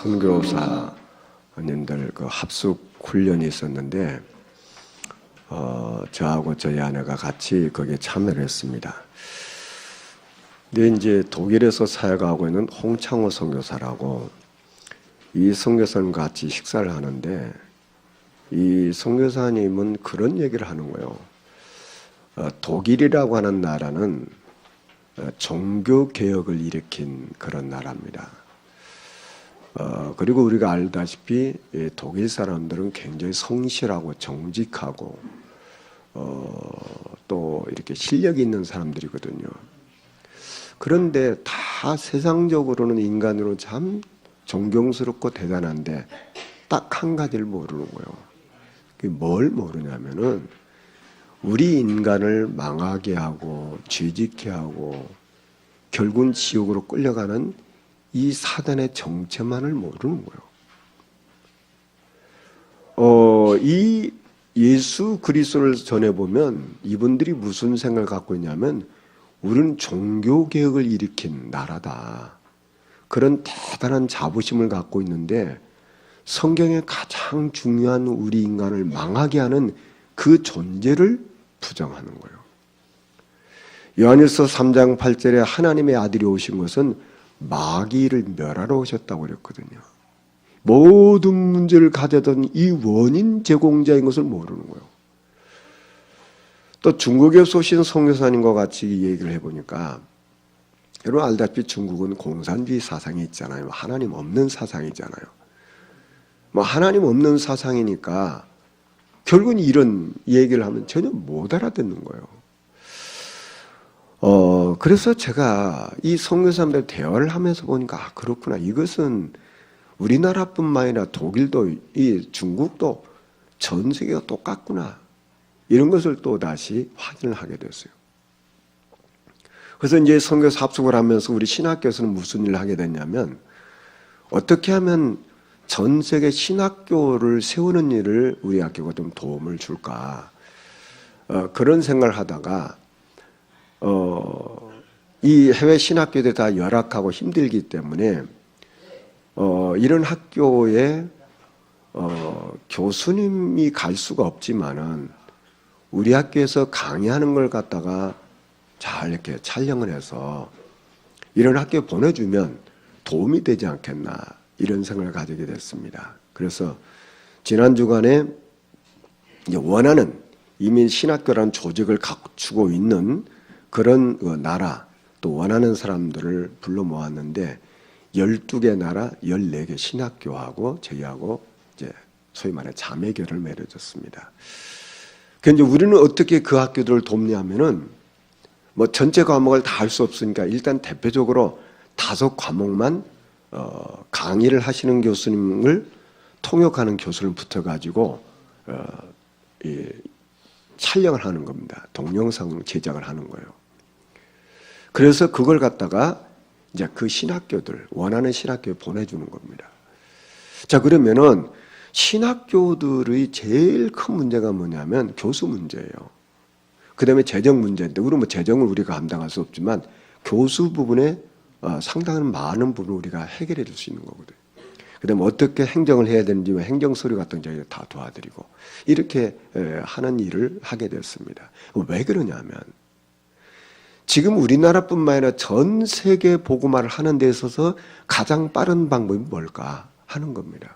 선교사님들 그 합숙 훈련이 있었는데 저하고 저희 아내가 같이 거기에 참여를 했습니다. 근데 이제 독일에서 사역하고 있는 홍창호 선교사라고 이 선교사님과 같이 식사를 하는데 이 선교사님은 그런 얘기를 하는 거예요. 독일이라고 하는 나라는 종교 개혁을 일으킨 그런 나라입니다. 그리고 우리가 알다시피 독일 사람들은 굉장히 성실하고 정직하고 또 이렇게 실력이 있는 사람들이거든요. 그런데 다 세상적으로는 인간으로 참 존경스럽고 대단한데 딱 한 가지를 모르는 거예요. 그게 뭘 모르냐면은 우리 인간을 망하게 하고 죄짓게 하고 결국은 지옥으로 끌려가는 이 사단의 정체만을 모르는 거예요. 이 예수 그리스도를 전해보면 이분들이 무슨 생각을 갖고 있냐면 우리는 종교개혁을 일으킨 나라다. 그런 대단한 자부심을 갖고 있는데 성경의 가장 중요한 우리 인간을 망하게 하는 그 존재를 부정하는 거예요. 요한일서 3장 8절에 하나님의 아들이 오신 것은 마귀를 멸하러 오셨다고 그랬거든요. 모든 문제를 가져던 이 원인 제공자인 것을 모르는 거예요. 또 중국에서 오신 선교사님과 같이 얘기를 해보니까 여러분 알다시피 중국은 공산주의 사상이 있잖아요. 하나님 없는 사상이잖아요. 하나님 없는 사상이니까 결국은 이런 얘기를 하면 전혀 못 알아듣는 거예요. 그래서 제가 이 선교사님들 대화를 하면서 보니까 그렇구나. 이것은 우리나라뿐만 아니라 독일도 이 중국도 전 세계가 똑같구나. 이런 것을 또 다시 확인을 하게 됐어요. 그래서 이제 선교사 합숙을 하면서 우리 신학교에서는 무슨 일을 하게 됐냐면 어떻게 하면 전 세계 신학교를 세우는 일을 우리 학교가 좀 도움을 줄까 그런 생각을 하다가 이 해외 신학교들이 다 열악하고 힘들기 때문에 이런 학교에 교수님이 갈 수가 없지만은 우리 학교에서 강의하는 걸 갖다가 잘 이렇게 촬영을 해서 이런 학교에 보내주면 도움이 되지 않겠나 이런 생각을 가지게 됐습니다. 그래서 지난 주간에 원하는 이미 신학교라는 조직을 갖추고 있는 그런 나라 또 원하는 사람들을 불러 모았는데 12개 나라 14개 신학교하고 저희하고 이제 소위 말해 자매교를 맺어졌습니다. 그런데 우리는 어떻게 그 학교들을 돕냐면은 전체 과목을 다 할 수 없으니까 일단 대표적으로 5과목만 강의를 하시는 교수님을 통역하는 교수를 붙여가지고 촬영을 하는 겁니다. 동영상 제작을 하는 거예요. 그래서 그걸 갖다가 이제 그 신학교들 원하는 신학교에 보내주는 겁니다. 자 그러면은 신학교들의 제일 큰 문제가 뭐냐면 교수 문제예요. 그 다음에 재정 문제인데 우리는 재정을 우리가 감당할 수 없지만 교수 부분에 상당한 많은 부분을 우리가 해결해 줄 수 있는 거거든요. 그 다음에 어떻게 행정을 해야 되는지 행정 서류 같은 거 저희가 다 도와드리고 이렇게 하는 일을 하게 됐습니다. 왜 그러냐면 지금 우리나라뿐만 아니라 전 세계 복음화를 하는 데 있어서 가장 빠른 방법이 뭘까 하는 겁니다.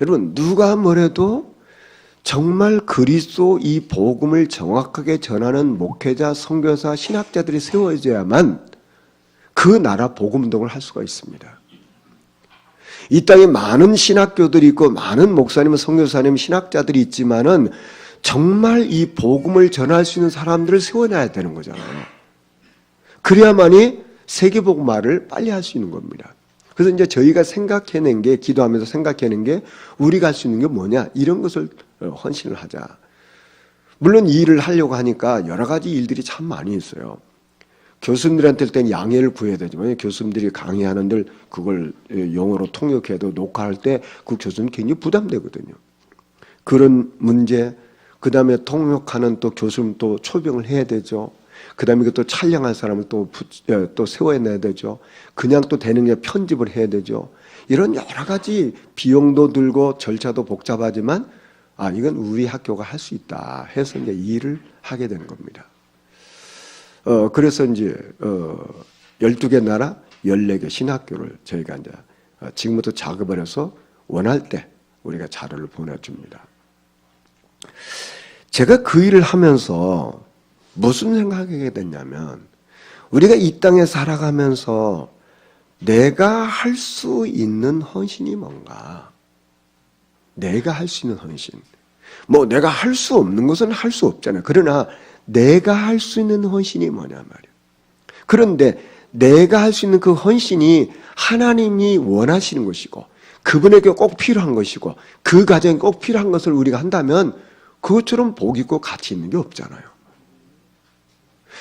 여러분 누가 뭐래도 정말 그리스도 이 복음을 정확하게 전하는 목회자, 선교사, 신학자들이 세워져야만 그 나라 복음운동을 할 수가 있습니다. 이 땅에 많은 신학교들이 있고 많은 목사님, 선교사님, 신학자들이 있지만은 정말 이 복음을 전할 수 있는 사람들을 세워놔야 되는 거잖아요. 그래야만이 세계복음화를 빨리 할 수 있는 겁니다. 그래서 이제 저희가 생각해낸 게 기도하면서 생각해낸 게 우리가 할 수 있는 게 뭐냐 이런 것을 헌신을 하자. 물론 이 일을 하려고 하니까 여러 가지 일들이 참 많이 있어요. 교수님들한테 일단 양해를 구해야 되지만 교수님들이 강의하는들 그걸 영어로 통역해도 녹화할 때 그 교수님 굉장히 부담되거든요. 그런 문제, 그 다음에 통역하는 또 교수님 또 초빙을 해야 되죠. 그 다음에 또 촬영할 사람을 또 세워내야 되죠. 그냥 또 되는 게 편집을 해야 되죠. 이런 여러 가지 비용도 들고 절차도 복잡하지만 이건 우리 학교가 할 수 있다 해서 이제 일을 하게 되는 겁니다. 그래서 이제 12개 나라 14개 신학교를 저희가 이제 지금부터 작업을 해서 원할 때 우리가 자료를 보내줍니다. 제가 그 일을 하면서 무슨 생각하게 됐냐면 우리가 이 땅에 살아가면서 내가 할 수 있는 헌신이 뭔가? 내가 할 수 있는 헌신. 내가 할 수 없는 것은 할 수 없잖아요. 그러나 내가 할 수 있는 헌신이 뭐냐 말이에요. 그런데 내가 할 수 있는 그 헌신이 하나님이 원하시는 것이고 그분에게 꼭 필요한 것이고 그 가정에 꼭 필요한 것을 우리가 한다면 그것처럼 복 있고 가치 있는 게 없잖아요.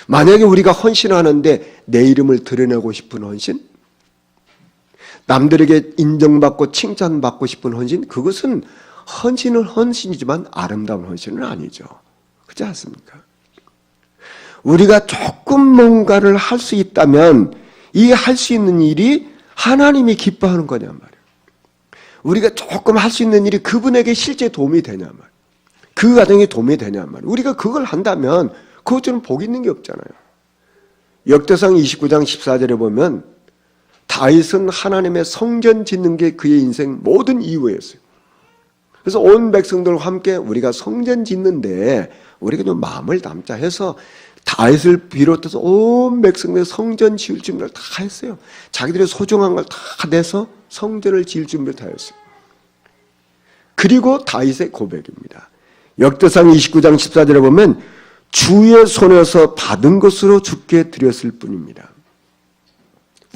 만약에 우리가 헌신하는데 내 이름을 드러내고 싶은 헌신, 남들에게 인정받고 칭찬받고 싶은 헌신, 그것은 헌신은 헌신이지만 아름다운 헌신은 아니죠. 그렇지 않습니까? 우리가 조금 뭔가를 할 수 있다면 이 할 수 있는 일이 하나님이 기뻐하는 거냐 말이에요. 우리가 조금 할 수 있는 일이 그분에게 실제 도움이 되냐 말이에요. 그 가정에 도움이 되냐 말이에요. 우리가 그걸 한다면 그것처럼 복 있는 게 없잖아요. 역대상 29장 14절에 보면 다윗은 하나님의 성전 짓는 게 그의 인생 모든 이유였어요. 그래서 온 백성들과 함께 우리가 성전 짓는데 우리가 좀 마음을 담자 해서 다윗을 비롯해서 온 백성들이 성전 지을 준비를 다 했어요. 자기들의 소중한 걸 다 내서 성전을 지을 준비를 다 했어요. 그리고 다윗의 고백입니다. 역대상 29장 14절에 보면 주의 손에서 받은 것으로 주께 드렸을 뿐입니다.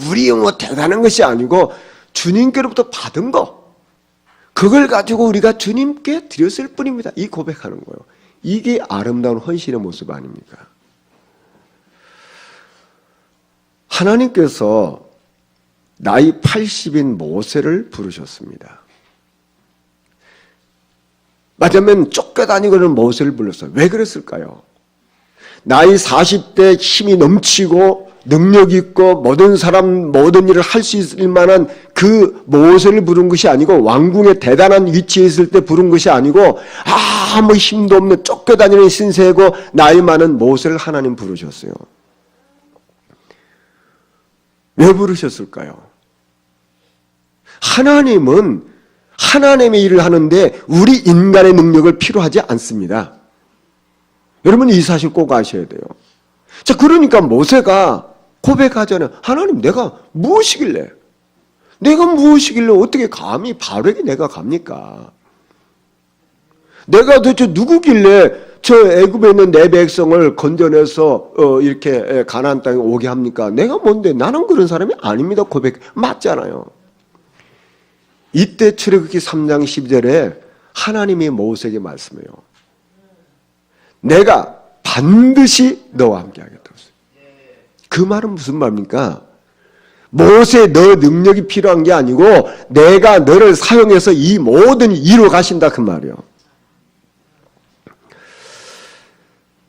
우리 대단한 것이 아니고 주님께로부터 받은 거, 그걸 가지고 우리가 주님께 드렸을 뿐입니다. 이 고백하는 거예요. 이게 아름다운 헌신의 모습 아닙니까? 하나님께서 나이 80인 모세를 부르셨습니다. 맞으면 쫓겨다니고는 모세를 불렀어요. 왜 그랬을까요? 나이 40대 힘이 넘치고 능력 있고 모든 사람 모든 일을 할 수 있을 만한 그 모세를 부른 것이 아니고 왕궁의 대단한 위치에 있을 때 부른 것이 아니고 아무 힘도 없는 쫓겨다니는 신세고 나이 많은 모세를 하나님 부르셨어요. 왜 부르셨을까요? 하나님은 하나님의 일을 하는데 우리 인간의 능력을 필요하지 않습니다. 여러분 이 사실 꼭 아셔야 돼요. 자, 그러니까 모세가 고백하잖아요. 하나님 내가 무엇이길래 어떻게 감히 바로에게 내가 갑니까? 내가 도대체 누구길래 저 애굽에 있는 내 백성을 건져내서 이렇게 가나안 땅에 오게 합니까? 내가 뭔데? 나는 그런 사람이 아닙니다. 고백 맞잖아요. 이때 출애굽기 3장 12절에 하나님이 모세에게 말씀해요. 내가 반드시 너와 함께 하겠다고 했어요. 그 말은 무슨 말입니까? 모세 너 능력이 필요한 게 아니고 내가 너를 사용해서 이 모든 일을 이루어 가신다 그 말이에요.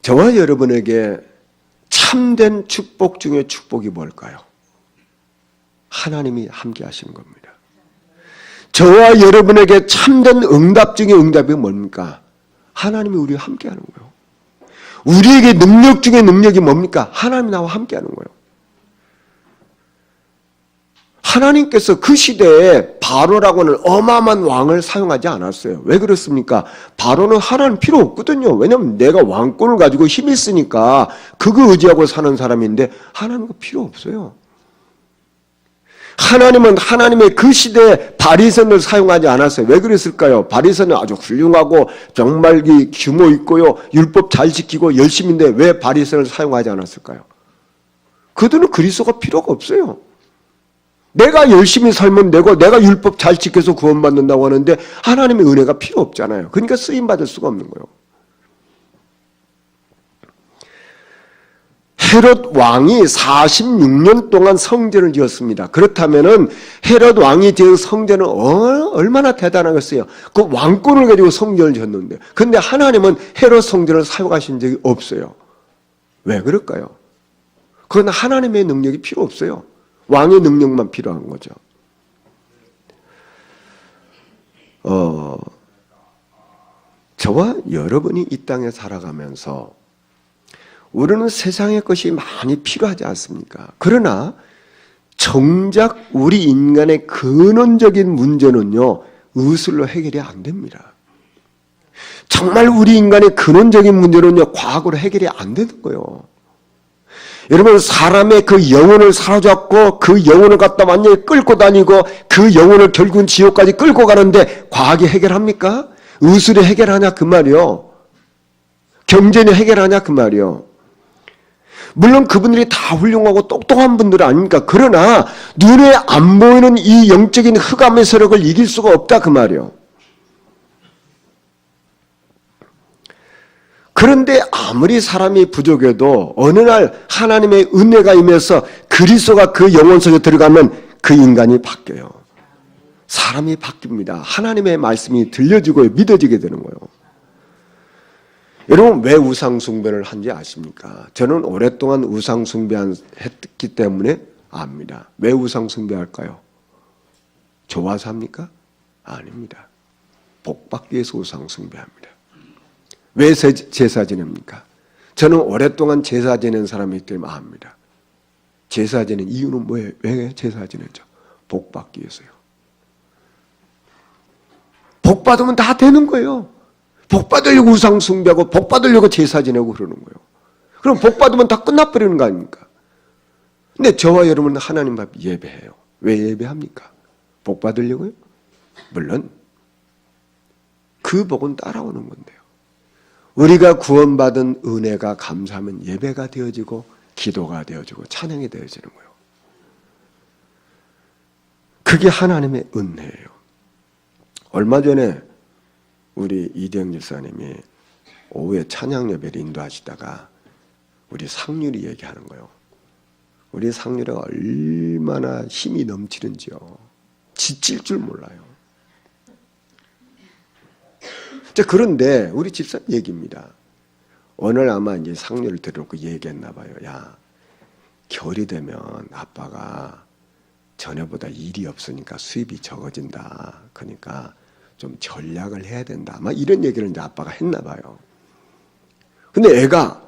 저와 여러분에게 참된 축복 중에 축복이 뭘까요? 하나님이 함께 하시는 겁니다. 저와 여러분에게 참된 응답 중에 응답이 뭡니까? 하나님이 우리와 함께 하는 거예요. 우리에게 능력 중에 능력이 뭡니까? 하나님이 나와 함께 하는 거예요. 하나님께서 그 시대에 바로라고는 어마어마한 왕을 사용하지 않았어요. 왜 그렇습니까? 바로는 하나님 필요 없거든요. 왜냐하면 내가 왕권을 가지고 힘이 있으니까 그거 의지하고 사는 사람인데 하나님은 필요 없어요. 하나님은 하나님의 그 시대에 바리새인을 사용하지 않았어요. 왜 그랬을까요? 바리새인은 아주 훌륭하고 정말 규모 있고요. 율법 잘 지키고 열심인데 왜 바리새인을 사용하지 않았을까요? 그들은 그리스도가 필요가 없어요. 내가 열심히 살면 되고 내가 율법 잘 지켜서 구원받는다고 하는데 하나님의 은혜가 필요 없잖아요. 그러니까 쓰임받을 수가 없는 거예요. 헤롯 왕이 46년 동안 성전을 지었습니다. 그렇다면은 헤롯 왕이 지은 성전은 얼마나 대단하겠어요. 그 왕권을 가지고 성전을 지었는데. 근데 하나님은 헤롯 성전을 사용하신 적이 없어요. 왜 그럴까요? 그건 하나님의 능력이 필요 없어요. 왕의 능력만 필요한 거죠. 저와 여러분이 이 땅에 살아가면서 우리는 세상의 것이 많이 필요하지 않습니까? 그러나 정작 우리 인간의 근원적인 문제는요, 의술로 해결이 안 됩니다. 정말 우리 인간의 근원적인 문제는요, 과학으로 해결이 안 되는 거예요. 여러분, 사람의 그 영혼을 사로잡고 그 영혼을 갖다 완전히 끌고 다니고 그 영혼을 결국은 지옥까지 끌고 가는데 과학이 해결합니까? 의술이 해결하냐 그 말이요. 경전이 해결하냐 그 말이요. 물론 그분들이 다 훌륭하고 똑똑한 분들 아닙니까? 그러나 눈에 안 보이는 이 영적인 흑암의 세력을 이길 수가 없다 그 말이요. 그런데 아무리 사람이 부족해도 어느 날 하나님의 은혜가 임해서 그리스도가 그 영혼 속에 들어가면 그 인간이 바뀌어요. 사람이 바뀝니다. 하나님의 말씀이 들려지고 믿어지게 되는 거예요. 여러분, 왜 우상숭배를 한지 아십니까? 저는 오랫동안 우상숭배했기 때문에 압니다. 왜 우상숭배할까요? 좋아서 합니까? 아닙니다. 복받기 위해서 우상숭배합니다. 왜 제사 지냅니까? 저는 오랫동안 제사 지낸 사람이기 때문에 압니다. 제사 지낸 이유는 뭐예요? 왜 제사 지내죠? 복받기 위해서요. 복받으면 다 되는 거예요. 복받으려고 우상숭배하고 복받으려고 제사 지내고 그러는 거예요. 그럼 복받으면 다 끝나버리는 거 아닙니까? 근데 저와 여러분은 하나님 앞 예배해요. 왜 예배합니까? 복받으려고요? 물론 그 복은 따라오는 건데요. 우리가 구원받은 은혜가 감사하면 예배가 되어지고 기도가 되어지고 찬양이 되어지는 거예요. 그게 하나님의 은혜예요. 얼마 전에 우리 이대영 집사님이 오후에 찬양 예배를 인도하시다가 우리 상률이 얘기하는 거예요. 우리 상률이가 얼마나 힘이 넘치는지요. 지칠 줄 몰라요. 자, 그런데 우리 집사님 얘기입니다. 오늘 아마 이제 상률을 들어놓고 얘기했나 봐요. 야, 겨울이 되면 아빠가 전에보다 일이 없으니까 수입이 적어진다. 그러니까 좀 전략을 해야 된다. 아마 이런 얘기를 이제 아빠가 했나 봐요. 근데 애가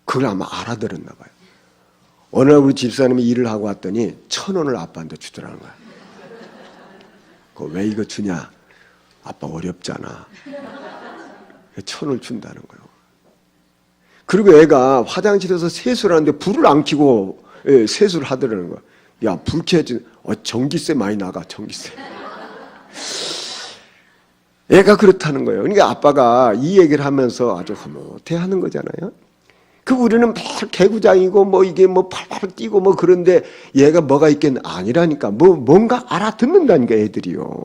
그걸 아마 알아들었나 봐요. 어느 날 우리 집사님이 일을 하고 왔더니 1,000원을 아빠한테 주더라는 거야. 왜 이거 주냐? 아빠 어렵잖아. 1,000원을 준다는 거예요. 그리고 애가 화장실에서 세수를 하는데 불을 안 켜고 세수를 하더라는 거야. 야, 불 켜야지. 전기세 많이 나가, 전기세. 애가 그렇다는 거예요. 그러니까 아빠가 이 얘기를 하면서 아주 흐뭇해 하는 거잖아요. 그 우리는 막 개구장이고 뭐 이게 뭐 팔팔 뛰고 뭐 그런데 얘가 뭐가 있겠나? 아니라니까. 뭔가 알아듣는다니까 애들이요.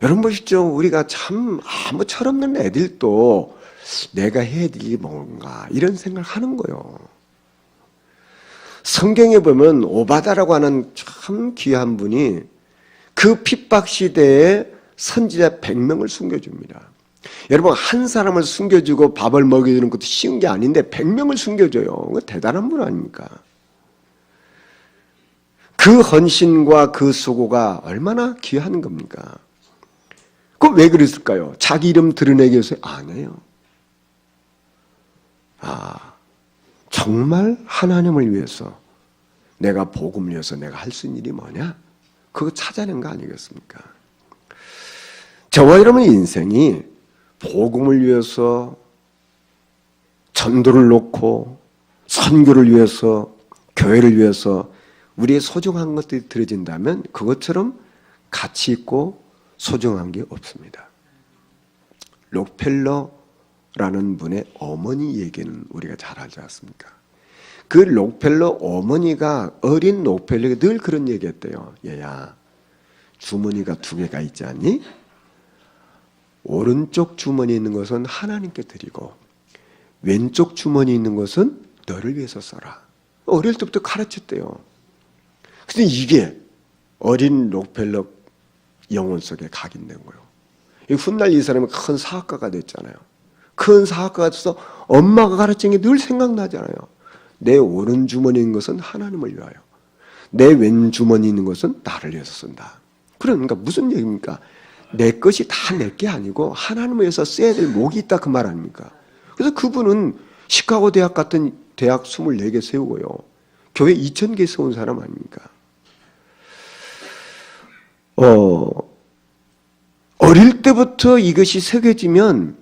여러분 보시죠. 우리가 참 아무 철없는 애들도 내가 해야 될 일이 뭔가 이런 생각을 하는 거예요. 성경에 보면 오바다라고 하는 참 귀한 분이 그 핍박 시대에 선지자 100명을 숨겨줍니다. 여러분, 한 사람을 숨겨주고 밥을 먹여주는 것도 쉬운 게 아닌데 100명을 숨겨줘요. 대단한 분 아닙니까? 그 헌신과 그 수고가 얼마나 귀한 겁니까? 그럼 왜 그랬을까요? 자기 이름 드러내기 위해서 아니에요. 정말 하나님을 위해서 내가 복음을 위해서 내가 할 수 있는 일이 뭐냐? 그거 찾아낸 거 아니겠습니까? 저와 여러분의 인생이 복음을 위해서 전도를 놓고 선교를 위해서 교회를 위해서 우리의 소중한 것들이 들어진다면 그것처럼 가치 있고 소중한 게 없습니다. 록펠러라는 분의 어머니 얘기는 우리가 잘 알지 않습니까? 그 록펠러 어머니가 어린 록펠러에게 늘 그런 얘기했대요. 얘야, 주머니가 2개가 있지 않니? 오른쪽 주머니에 있는 것은 하나님께 드리고 왼쪽 주머니에 있는 것은 너를 위해서 써라. 어릴 때부터 가르쳤대요. 근데 이게 어린 록펠러 영혼 속에 각인된 거예요. 훗날 이 사람이 큰 사학가가 됐잖아요. 큰 사학가가 돼서 엄마가 가르친 게 늘 생각나잖아요. 내 오른 주머니에 있는 것은 하나님을 위하여, 내 왼 주머니에 있는 것은 나를 위해서 쓴다. 그러니까 무슨 얘기입니까? 내 것이 다 내 게 아니고 하나님을 위해서 써야 될 목이 있다, 그 말 아닙니까? 그래서 그분은 시카고 대학 같은 대학 24개 세우고요, 교회 2000개 세운 사람 아닙니까? 어릴 때부터 이것이 새겨지면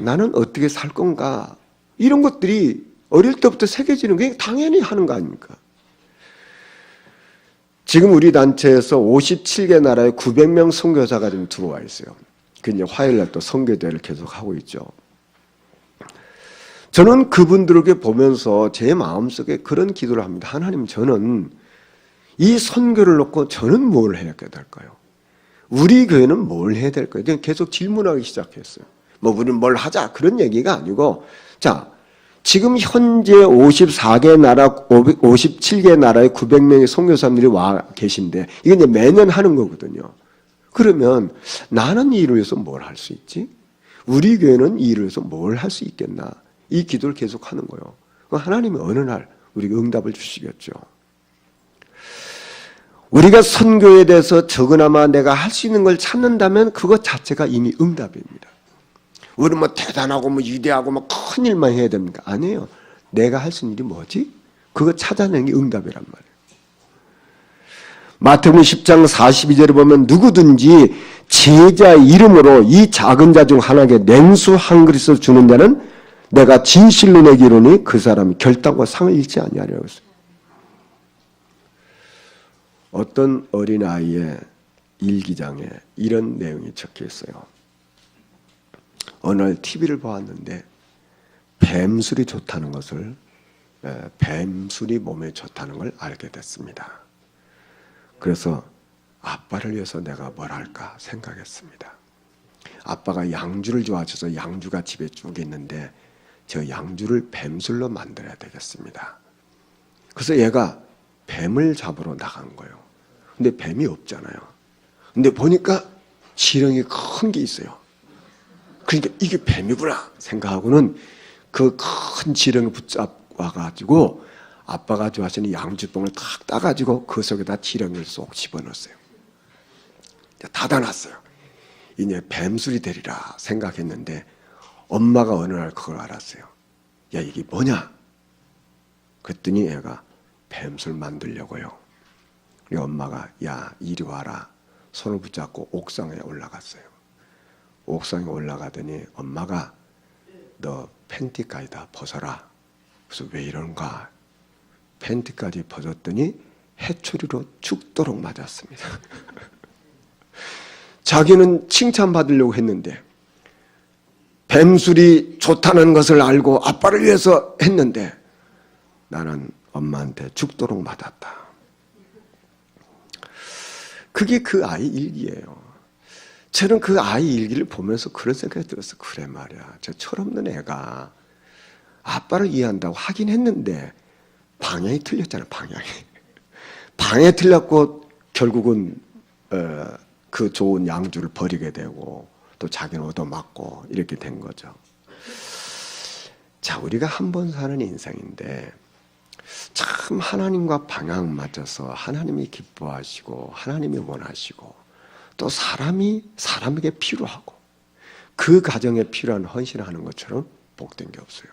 나는 어떻게 살 건가, 이런 것들이 어릴 때부터 새겨지는 게 당연히 하는 거 아닙니까? 지금 우리 단체에서 57개 나라에 900명 선교사가 지금 들어와 있어요. 그 이제 화요일날 또 선교대회를 계속 하고 있죠. 저는 그분들에게 보면서 제 마음속에 그런 기도를 합니다. 하나님, 저는 이 선교를 놓고 저는 뭘 해야 될까요? 우리 교회는 뭘 해야 될까요? 계속 질문하기 시작했어요. 뭐 우리는 뭘 하자, 그런 얘기가 아니고, 자, 지금 현재 54개 나라, 57개 나라에 900명의 선교사님들이 와 계신데, 이게 이제 매년 하는 거거든요. 그러면 나는 이 일을 위해서 뭘 할 수 있지? 우리 교회는 이 일을 위해서 뭘 할 수 있겠나? 이 기도를 계속 하는 거예요. 하나님이 어느 날 우리가 응답을 주시겠죠. 우리가 선교에 대해서 적으나마 내가 할 수 있는 걸 찾는다면 그것 자체가 이미 응답입니다. 우리는 뭐 대단하고 뭐 위대하고 뭐 큰 일만 해야 됩니까? 아니에요. 내가 할 수 있는 일이 뭐지? 그거 찾아내는 게 응답이란 말이에요. 마태복음 10장 42절에 보면 누구든지 제자 이름으로 이 작은 자 중 하나에게 냉수 한 그릇을 주는 데는 내가 진실로 내게 이르노니 그 사람이 결단과 상을 잃지 아니하리라고 했어요. 어떤 어린아이의 일기장에 이런 내용이 적혀 있어요. 어느 날 TV를 보았는데 뱀술이 좋다는 것을, 뱀술이 몸에 좋다는 걸 알게 됐습니다. 그래서 아빠를 위해서 내가 뭘 할까 생각했습니다. 아빠가 양주를 좋아하셔서 양주가 집에 쭉 있는데 저 양주를 뱀술로 만들어야 되겠습니다. 그래서 얘가 뱀을 잡으러 나간 거예요. 근데 뱀이 없잖아요. 근데 보니까 지렁이 큰 게 있어요. 그러니까 이게 뱀이구나 생각하고는 그 큰 지렁이 붙잡아가지고 아빠가 좋아하시는 양주병을 탁 따가지고 그 속에다 지렁이를 쏙 집어넣었어요. 닫아놨어요. 이제 뱀술이 되리라 생각했는데 엄마가 어느 날 그걸 알았어요. 야, 이게 뭐냐? 그랬더니 애가 뱀술 만들려고요. 우리 엄마가 야, 이리 와라. 손을 붙잡고 옥상에 올라갔어요. 옥상에 올라가더니 엄마가 너 팬티까지 다 벗어라. 그래서 왜 이런가? 팬티까지 벗었더니 해초리로 죽도록 맞았습니다. 자기는 칭찬받으려고 했는데 뱀술이 좋다는 것을 알고 아빠를 위해서 했는데 나는 엄마한테 죽도록 맞았다. 그게 그 아이 일기예요. 저는 그 아이 일기를 보면서 그런 생각이 들었어요. 그래 말이야. 저 철없는 애가 아빠를 이해한다고 하긴 했는데 방향이 틀렸잖아. 방향이 틀렸고 결국은 그 좋은 양주를 버리게 되고 또 자기는 얻어맞고 이렇게 된 거죠. 자, 우리가 한 번 사는 인생인데 참 하나님과 방향 맞춰서 하나님이 기뻐하시고 하나님이 원하시고 또 사람에게 필요하고 그 가정에 필요한 헌신하는 것처럼 복된 게 없어요.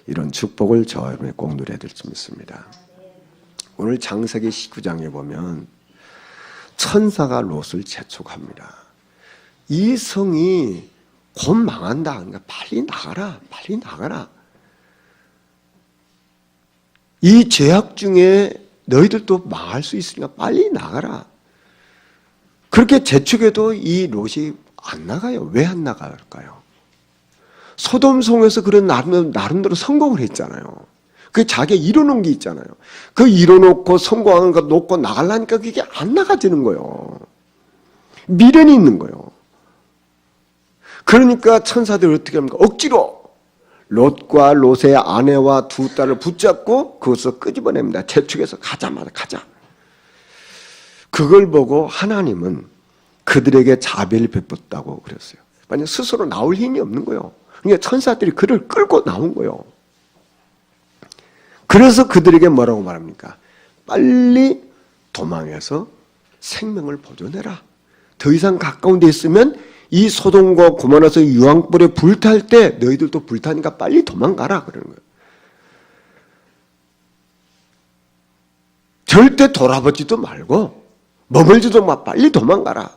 이런 축복을 저 여러분이 꼭 누려야 될 줄 믿습니다. 오늘 창세기 19장에 보면 천사가 롯을 재촉합니다. 이 성이 곧 망한다. 그러니까 빨리 나가라. 빨리 나가라. 이 죄악 중에 너희들도 망할 수 있으니까 빨리 나가라. 그렇게 재촉해도 이 롯이 안 나가요. 왜 안 나갈까요? 소돔성에서 그런 나름대로 성공을 했잖아요. 그 자기가 이뤄놓은 게 있잖아요. 그 이뤄놓고 성공한 거 놓고 나가려니까 그게 안 나가지는 거예요. 미련이 있는 거예요. 그러니까 천사들이 어떻게 합니까? 억지로 롯과 롯의 아내와 두 딸을 붙잡고 그것을 끄집어냅니다. 재촉해서 가자. 그걸 보고 하나님은 그들에게 자비를 베풀었다고 그랬어요. 만약 스스로 나올 힘이 없는 거예요. 그러니까 천사들이 그를 끌고 나온 거예요. 그래서 그들에게 뭐라고 말합니까? 빨리 도망해서 생명을 보존해라. 더 이상 가까운 데 있으면 이 소돔과 고모라서 유황불에 불탈 때 너희들도 불타니까 빨리 도망가라 그러는 거예요. 절대 돌아보지도 말고 머물지도 마, 빨리 도망가라.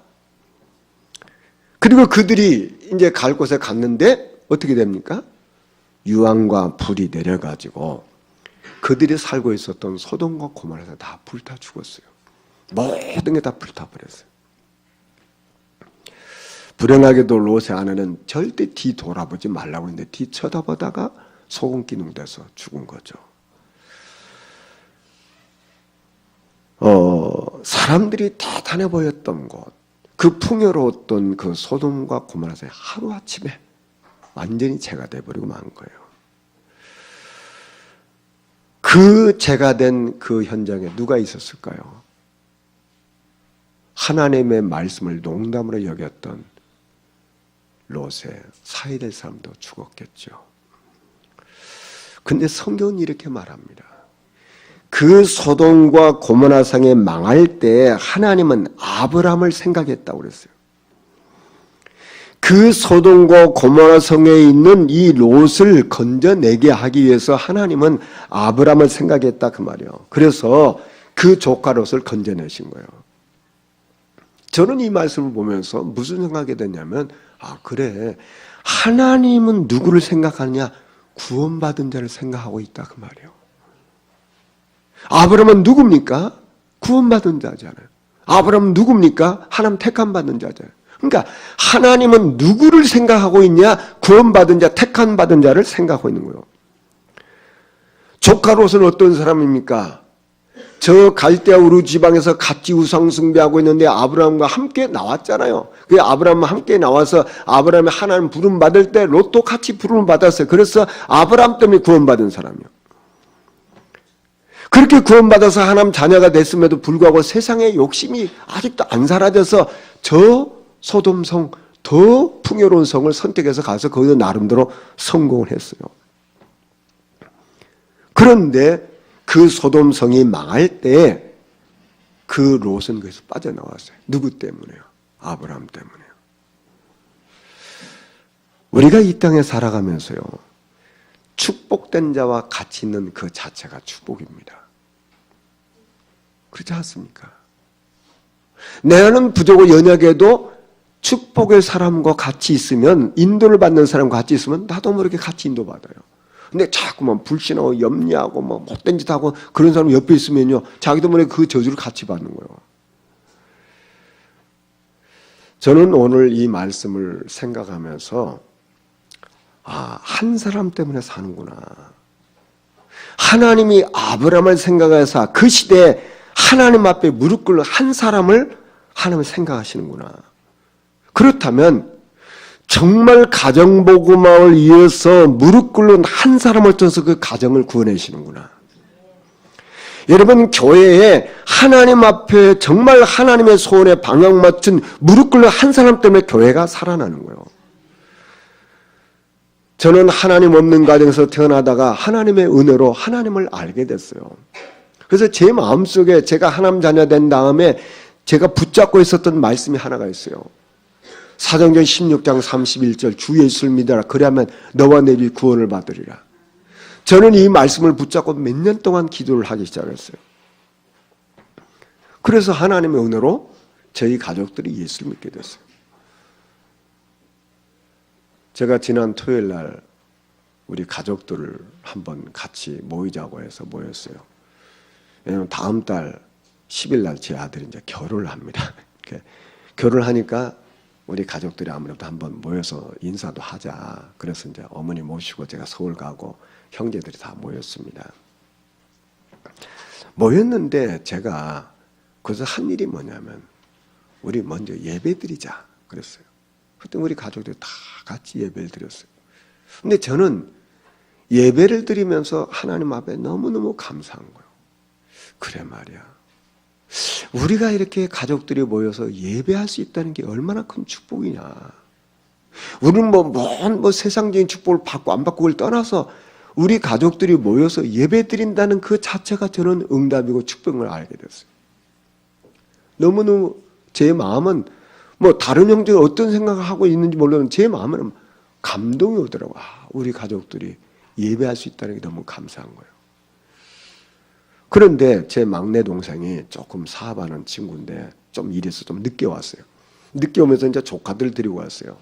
그리고 그들이 이제 갈 곳에 갔는데 어떻게 됩니까? 유황과 불이 내려가지고 그들이 살고 있었던 소돔과 고모라에서 다 불타 죽었어요. 모든 게 다 불타버렸어요. 불행하게도 롯의 아내는 절대 뒤 돌아보지 말라고 했는데 뒤 쳐다보다가 소금기둥 돼서 죽은 거죠. 사람들이 대단해 보였던 곳, 그 풍요로웠던 그 소돔과 고모라에서 하루아침에 완전히 재가 돼버리고 만 거예요. 그 재가 된 그 현장에 누가 있었을까요? 하나님의 말씀을 농담으로 여겼던 롯의 사이될 사람도 죽었겠죠. 근데 성경은 이렇게 말합니다. 그 소돔과 고모라 성에 망할 때 하나님은 아브라함을 생각했다고 그랬어요. 그 소돔과 고모라 성에 있는 이 롯을 건져내게 하기 위해서 하나님은 아브라함을 생각했다 그 말이에요. 그래서 그 조카 롯을 건져내신 거예요. 저는 이 말씀을 보면서 무슨 생각이 됐냐면 그래, 하나님은 누구를 생각하느냐? 구원받은 자를 생각하고 있다 그 말이에요. 아브라함은 누굽니까? 구원받은 자잖아요. 아브라함은 누굽니까? 하나님 택함 받은 자잖아요. 그러니까 하나님은 누구를 생각하고 있냐? 구원받은 자, 택함 받은 자를 생각하고 있는 거예요. 조카 롯은 어떤 사람입니까? 저 갈대아 우르 지방에서 같이 우상 숭배하고 있는데 아브라함과 함께 나왔잖아요. 그 아브라함과 함께 나와서 아브라함이 하나님 부름 받을 때 롯도 같이 부름을 받았어요. 그래서 아브라함 때문에 구원받은 사람이요. 그렇게 구원받아서 하나님 자녀가 됐음에도 불구하고 세상의 욕심이 아직도 안 사라져서 저 소돔성 더 풍요로운 성을 선택해서 가서 거기서 나름대로 성공을 했어요. 그런데 그 소돔성이 망할 때 그 롯은 거기서 빠져나왔어요. 누구 때문에요? 아브라함 때문에요. 우리가 이 땅에 살아가면서요, 축복된 자와 같이 있는 그 자체가 축복입니다. 그렇지 않습니까? 내가는 부족고 연약해도 축복의 사람과 같이 있으면, 인도를 받는 사람과 같이 있으면 나도 모르게 같이 인도받아요. 근데 자꾸만 불신하고 염려하고 뭐 못된 짓 하고 그런 사람 옆에 있으면요, 자기도 모르게 그 저주를 같이 받는 거예요. 저는 오늘 이 말씀을 생각하면서 한 사람 때문에 사는구나. 하나님이 아브라함을 생각해서 그 시대에 하나님 앞에 무릎 꿇는 한 사람을 하나님을 생각하시는구나. 그렇다면 정말 가정복음화를 위해서 무릎 꿇는 한 사람을 통해서 그 가정을 구원하시는구나. 여러분, 교회에 하나님 앞에 정말 하나님의 소원에 방향 맞춘 무릎 꿇는 한 사람 때문에 교회가 살아나는 거예요. 저는 하나님 없는 가정에서 태어나다가 하나님의 은혜로 하나님을 알게 됐어요. 그래서 제 마음속에 제가 하나님 자녀 된 다음에 제가 붙잡고 있었던 말씀이 하나가 있어요. 사도행전 16장 31절 주 예수를 믿어라. 그래야만 너와 내 집이 구원을 받으리라. 저는 이 말씀을 붙잡고 몇 년 동안 기도를 하기 시작했어요. 그래서 하나님의 은혜로 저희 가족들이 예수를 믿게 됐어요. 제가 지난 토요일 날 우리 가족들을 한번 같이 모이자고 해서 모였어요. 왜냐하면 다음 달 10일 날 제 아들이 이제 결혼을 합니다. 결혼을 하니까 우리 가족들이 아무래도 한번 모여서 인사도 하자. 그래서 이제 어머니 모시고 제가 서울 가고 형제들이 다 모였습니다. 모였는데 제가 그래서 한 일이 뭐냐면 우리 먼저 예배 드리자 그랬어요. 그때 우리 가족들이 다 같이 예배를 드렸어요. 근데 저는 예배를 드리면서 하나님 앞에 너무너무 감사한 거예요. 그래 말이야. 우리가 이렇게 가족들이 모여서 예배할 수 있다는 게 얼마나 큰 축복이냐. 우리는 뭐 세상적인 축복을 받고 안 받고 그걸 떠나서 우리 가족들이 모여서 예배 드린다는 그 자체가 저는 응답이고 축복을 알게 됐어요. 너무너무 제 마음은 뭐 다른 형제가 어떤 생각을 하고 있는지 몰라도 제 마음은 감동이 오더라고요. 우리 가족들이 예배할 수 있다는 게 너무 감사한 거예요. 그런데 제 막내 동생이 조금 사업하는 친구인데 좀 일해서 좀 늦게 왔어요. 늦게 오면서 이제 조카들 데리고 왔어요.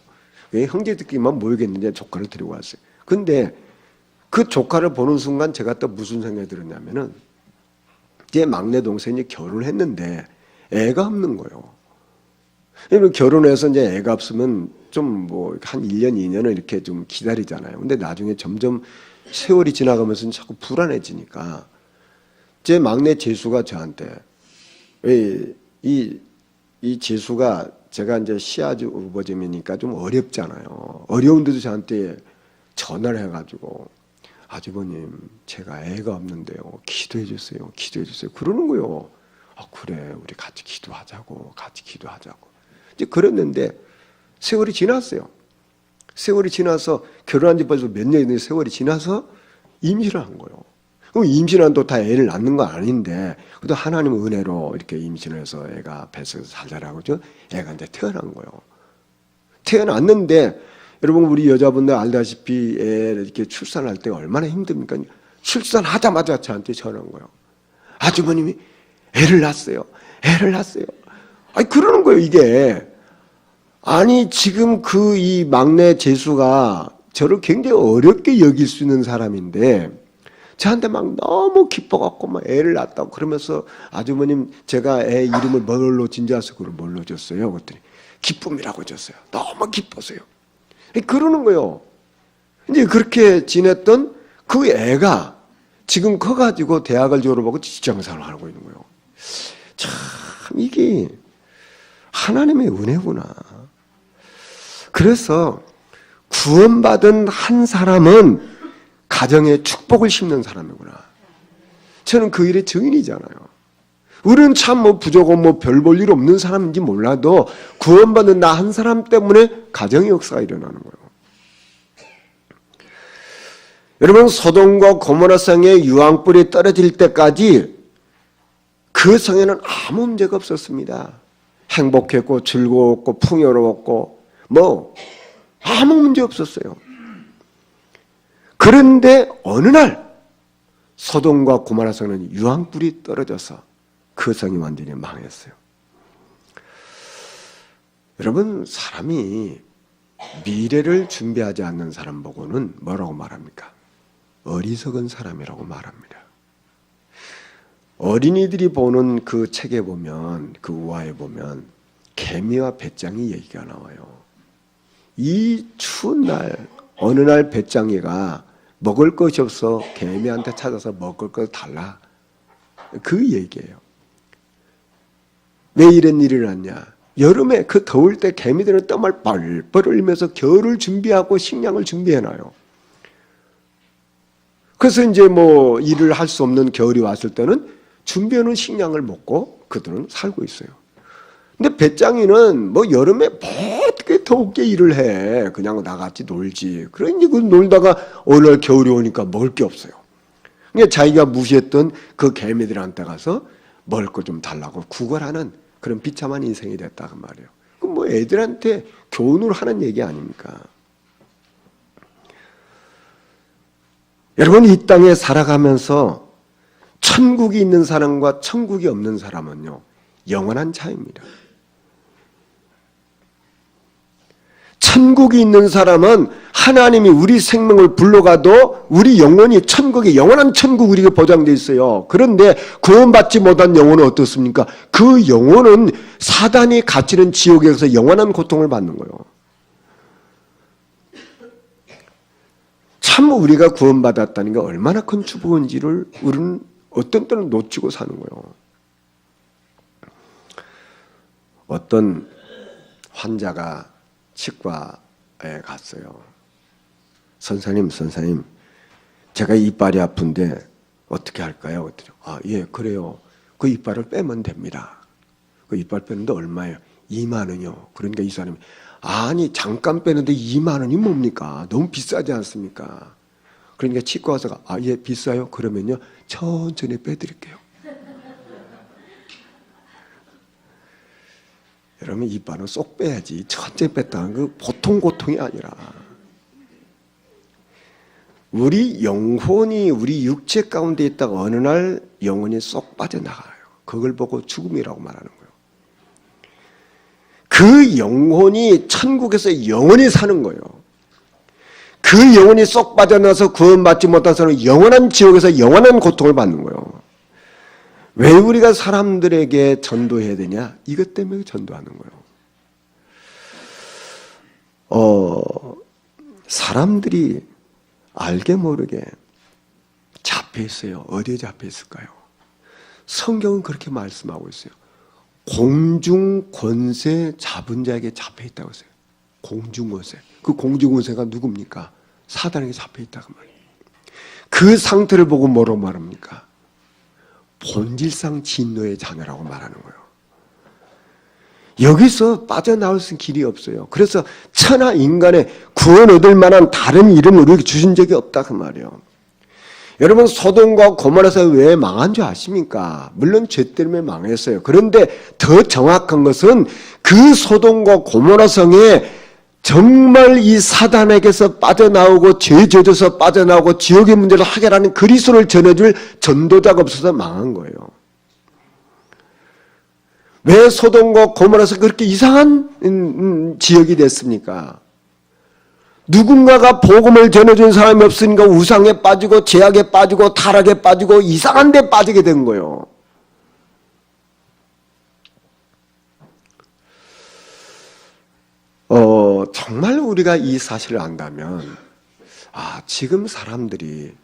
왜 형제들끼리만 모이겠는데 조카를 데리고 왔어요. 근데 그 조카를 보는 순간 제가 또 무슨 생각이 들었냐면은 제 막내 동생이 결혼했는데 애가 없는 거예요. 왜냐면 결혼해서 이제 애가 없으면 좀 뭐 한 1년, 2년을 이렇게 좀 기다리잖아요. 근데 나중에 점점 세월이 지나가면서 자꾸 불안해지니까 제 막내 재수가 저한테 이 재수가 제가 이제 시아주 우버점이니까 좀 어렵잖아요. 어려운데도 저한테 전화를 해가지고 아주버님 제가 애가 없는데요. 기도해 주세요. 기도해 주세요. 그러는 거예요. 그래 우리 같이 기도하자고 같이 기도하자고 이제 그랬는데 세월이 지났어요. 세월이 지나서 결혼한 지 벌써 몇 년이 세월이 지나서 임신을 한 거예요. 그럼 임신한도 다 애를 낳는 건 아닌데 그래도 하나님의 은혜로 이렇게 임신을 해서 애가 뱃속에서 잘 자라고죠. 애가 이제 태어난 거예요. 태어났는데 여러분 우리 여자분들 알다시피 애 이렇게 출산할 때 얼마나 힘듭니까? 출산하자마자 저한테 전화한 거예요. 아주버님이 애를 낳았어요. 애를 낳았어요. 아니 그러는 거예요 이게. 아니 지금 그 이 막내 재수가 저를 굉장히 어렵게 여길 수 있는 사람인데 저한테 막 너무 기뻐갖고 막 애를 낳았다고 그러면서 아주머님 제가 애 이름을 뭘로 진지하서 그걸 뭘로 줬어요? 그랬더니 기쁨이라고 줬어요. 너무 기뻐서요. 그러는 거예요. 이제 그렇게 지냈던 그 애가 지금 커가지고 대학을 졸업하고 직장생활을 하고 있는 거예요. 참 이게 하나님의 은혜구나. 그래서 구원받은 한 사람은 가정에 축복을 심는 사람이구나. 저는 그 일의 증인이잖아요. 우리는 참 뭐 부족하고 뭐 별 볼 일 없는 사람인지 몰라도 구원받은 나 한 사람 때문에 가정의 역사가 일어나는 거예요. 여러분 소돔과 고모라 성의 유황불이 떨어질 때까지 그 성에는 아무 문제가 없었습니다. 행복했고 즐거웠고 풍요로웠고 뭐 아무 문제 없었어요. 그런데 어느 날 소돔과 고모라 성은 유황불이 떨어져서 그 성이 완전히 망했어요. 여러분 사람이 미래를 준비하지 않는 사람 보고는 뭐라고 말합니까? 어리석은 사람이라고 말합니다. 어린이들이 보는 그 책에 보면 그 우화에 보면 개미와 배짱이 얘기가 나와요. 이 추운 날 어느 날 배짱이가 먹을 것이 없어 개미한테 찾아서 먹을 걸 달라. 그 얘기예요. 왜 이런 일이 일어났냐? 여름에 그 더울 때 개미들은 땀을 뻘뻘 흘리면서 겨울을 준비하고 식량을 준비해놔요. 그래서 이제 뭐 일을 할 수 없는 겨울이 왔을 때는 준비해놓은 식량을 먹고 그들은 살고 있어요. 근데 배짱이는 뭐 여름에 뭐 어떻게 더욱게 일을 해. 그냥 나갔지 놀지. 그러니 그 놀다가 어느 날 겨울이 오니까 먹을 게 없어요. 그러니까 자기가 무시했던 그 개미들한테 가서 먹을 거 좀 달라고 구걸하는 그런 비참한 인생이 됐다고 말이에요. 그럼 뭐 애들한테 교훈을 하는 얘기 아닙니까? 여러분 이 땅에 살아가면서 천국이 있는 사람과 천국이 없는 사람은요 영원한 차이입니다. 천국이 있는 사람은 하나님이 우리 생명을 불러가도 우리 영혼이 천국에 영원한 천국 우리가 보장되어 있어요. 그런데 구원받지 못한 영혼은 어떻습니까? 그 영혼은 사단이 갇히는 지옥에서 영원한 고통을 받는 거예요. 참 우리가 구원받았다는 게 얼마나 큰 축복인지를 우리는 어떤 때는 놓치고 사는 거예요. 어떤 환자가 치과에 갔어요. 선생님, 제가 이빨이 아픈데 어떻게 할까요? 그랬더니 예, 그래요. 그 이빨을 빼면 됩니다. 그 이빨 빼는데 얼마예요? 2만 원이요. 그러니까 이 사람이 아니 잠깐 빼는데 2만 원이 뭡니까? 너무 비싸지 않습니까? 그러니까 치과 의사가 예, 비싸요? 그러면요, 천천히 빼드릴게요. 여러분, 이빨은 쏙 빼야지. 천천히 뺐다는 그 보통 고통이 아니라, 우리 영혼이 우리 육체 가운데 있다가 어느 날 영혼이 쏙 빠져나가요. 그걸 보고 죽음이라고 말하는 거예요. 그 영혼이 천국에서 영원히 사는 거예요. 그 영혼이 쏙 빠져나서 구원받지 못한 사람은 영원한 지옥에서 영원한 고통을 받는 거예요. 왜 우리가 사람들에게 전도해야 되냐? 이것 때문에 전도하는 거예요. 사람들이 알게 모르게 잡혀 있어요. 어디에 잡혀 있을까요? 성경은 그렇게 말씀하고 있어요. 공중 권세 잡은 자에게 잡혀 있다고 했어요. 공중 권세. 그 공중 권세가 누굽니까? 사단에게 잡혀 있다고 말이에요. 그 상태를 보고 뭐라고 말합니까? 본질상 진노의 자녀라고 말하는 거예요. 여기서 빠져나올 수 있는 길이 없어요. 그래서 천하 인간의 구원 얻을 만한 다른 이름을 우리에게 주신 적이 없다 그 말이에요. 여러분, 소돔과 고모라서 왜 망한 줄 아십니까? 물론 죄 때문에 망했어요. 그런데 더 정확한 것은 그 소돔과 고모라 성에 정말 이 사단에게서 빠져나오고 죄 져져서 빠져나오고 지옥의 문제를 해결하는 그리스도를 전해줄 전도자가 없어서 망한 거예요. 왜 소돔과 고모라서 그렇게 이상한 지역이 됐습니까? 누군가가 복음을 전해준 사람이 없으니까 우상에 빠지고 죄악에 빠지고 타락에 빠지고 이상한 데 빠지게 된 거예요. 정말 우리가 이 사실을 안다면, 지금 사람들이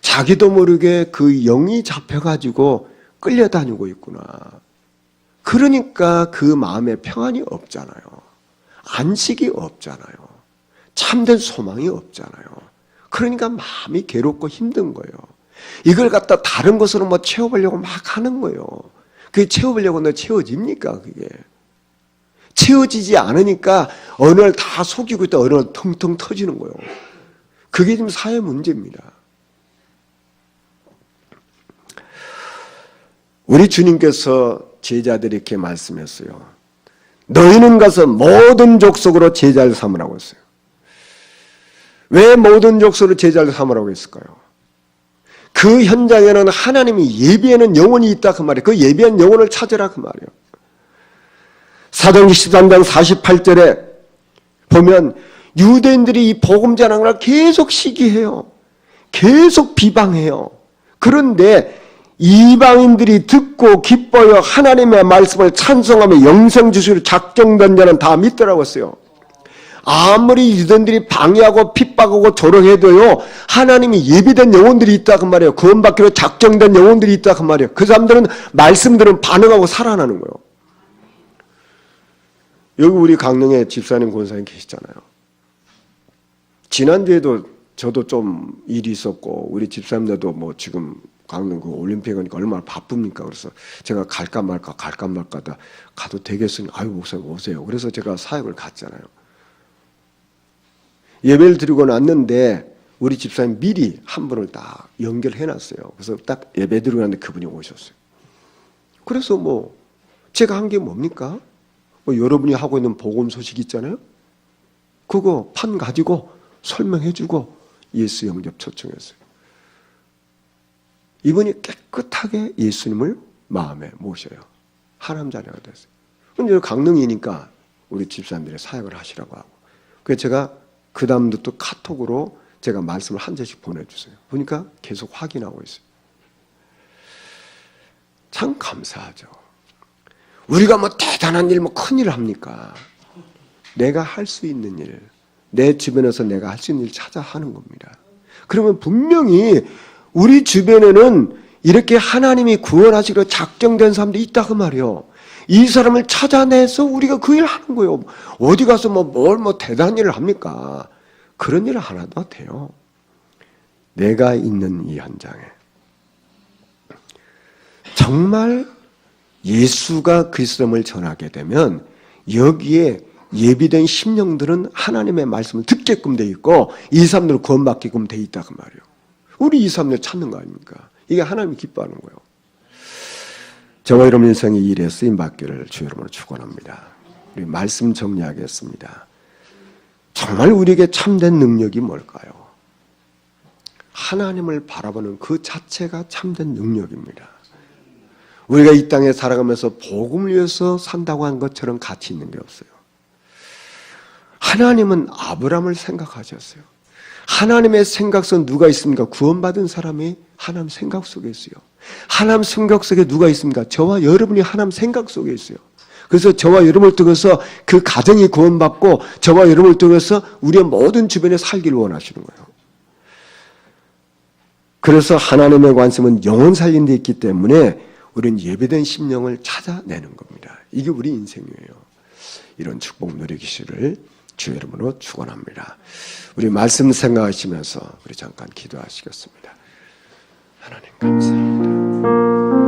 자기도 모르게 그 영이 잡혀가지고 끌려다니고 있구나. 그러니까 그 마음에 평안이 없잖아요. 안식이 없잖아요. 참된 소망이 없잖아요. 그러니까 마음이 괴롭고 힘든 거예요. 이걸 갖다 다른 것으로 뭐 채워보려고 막 하는 거예요. 그게 채워보려고 너 채워집니까? 그게 채워지지 않으니까 어느 날 다 속이고 있다 어느 날 텅텅 터지는 거예요. 그게 지금 사회 문제입니다. 우리 주님께서 제자들이 이렇게 말씀했어요. 너희는 가서 모든 족속으로 제자를 삼으라고 했어요. 왜 모든 족속으로 제자를 삼으라고 했을까요? 그 현장에는 하나님이 예비하는 영혼이 있다 그 말이에요. 그 예비한 영혼을 찾으라 그 말이에요. 사도행전 13장 48절에 보면 유대인들이 이 복음 전하는 걸 계속 시기해요. 계속 비방해요. 그런데 이방인들이 듣고 기뻐요. 하나님의 말씀을 찬송하며 영생 주시기로 작정된 자는 다 믿더라고 했어요. 아무리 유대인들이 방해하고 핍박하고 조롱해도요, 하나님이 예비된 영혼들이 있다 그 말이에요. 구원받기로 작정된 영혼들이 있다 그 말이에요. 그 사람들은 말씀들은 반응하고 살아나는 거예요. 여기 우리 강릉에 집사님 권사님 계시잖아요. 지난주에도 저도 좀 일이 있었고 우리 집사님들도 뭐 지금 강릉 그 올림픽 하니까 얼마나 바쁩니까? 그래서 제가 갈까 말까 하다 가도 되겠으니 아유 목사님 오세요. 그래서 제가 사역을 갔잖아요. 예배를 드리고 났는데 우리 집사님 미리 한 분을 딱 연결해놨어요. 그래서 딱 예배 드리고 났는데 그분이 오셨어요. 그래서 뭐 제가 한 게 뭡니까? 여러분이 하고 있는 복음 소식 있잖아요. 그거 판 가지고 설명해주고 예수 영접 초청했어요. 이분이 깨끗하게 예수님을 마음에 모셔요. 하나님 자녀가 됐어요. 근데 강릉이니까 우리 집사님들이 사역을 하시라고 하고. 그래서 제가 그 다음부터 또 카톡으로 제가 말씀을 한 절씩 보내주세요. 보니까 계속 확인하고 있어요. 참 감사하죠. 우리가 뭐 대단한 일, 뭐 큰일을 합니까? 내가 할 수 있는 일, 내 주변에서 내가 할 수 있는 일 찾아 하는 겁니다. 그러면 분명히 우리 주변에는 이렇게 하나님이 구원하시기로 작정된 사람들이 있다 그 말이에요. 이 사람을 찾아내서 우리가 그 일을 하는 거예요. 어디 가서 뭘 대단한 일을 합니까? 그런 일을 하나도 돼요. 내가 있는 이 현장에 정말 예수가 그리스도를 전하게 되면 여기에 예비된 심령들은 하나님의 말씀을 듣게끔 돼 있고 이 사람들을 구원받게끔 돼 있다 그 말이에요. 우리 이 사람들 찾는 거 아닙니까? 이게 하나님이 기뻐하는 거예요. 저와 여러분 인생의 일에 쓰임받기를 주 여러분으로 축원합니다. 우리 말씀 정리하겠습니다. 정말 우리에게 참된 능력이 뭘까요? 하나님을 바라보는 그 자체가 참된 능력입니다. 우리가 이 땅에 살아가면서 복음을 위해서 산다고 한 것처럼 가치 있는 게 없어요. 하나님은 아브라함을 생각하셨어요. 하나님의 생각 속에 누가 있습니까? 구원받은 사람이 하나님 생각 속에 있어요. 하나님 생각 속에 누가 있습니까? 저와 여러분이 하나님 생각 속에 있어요. 그래서 저와 여러분을 통해서 그 가정이 구원받고 저와 여러분을 통해서 우리의 모든 주변에 살기를 원하시는 거예요. 그래서 하나님의 관심은 영혼 살린 데 있기 때문에 우리는 예배된 심령을 찾아내는 겁니다. 이게 우리 인생이에요. 이런 축복 누리기를 주 이름으로 축원합니다. 우리 말씀 생각하시면서 우리 잠깐 기도하시겠습니다. 하나님 감사합니다.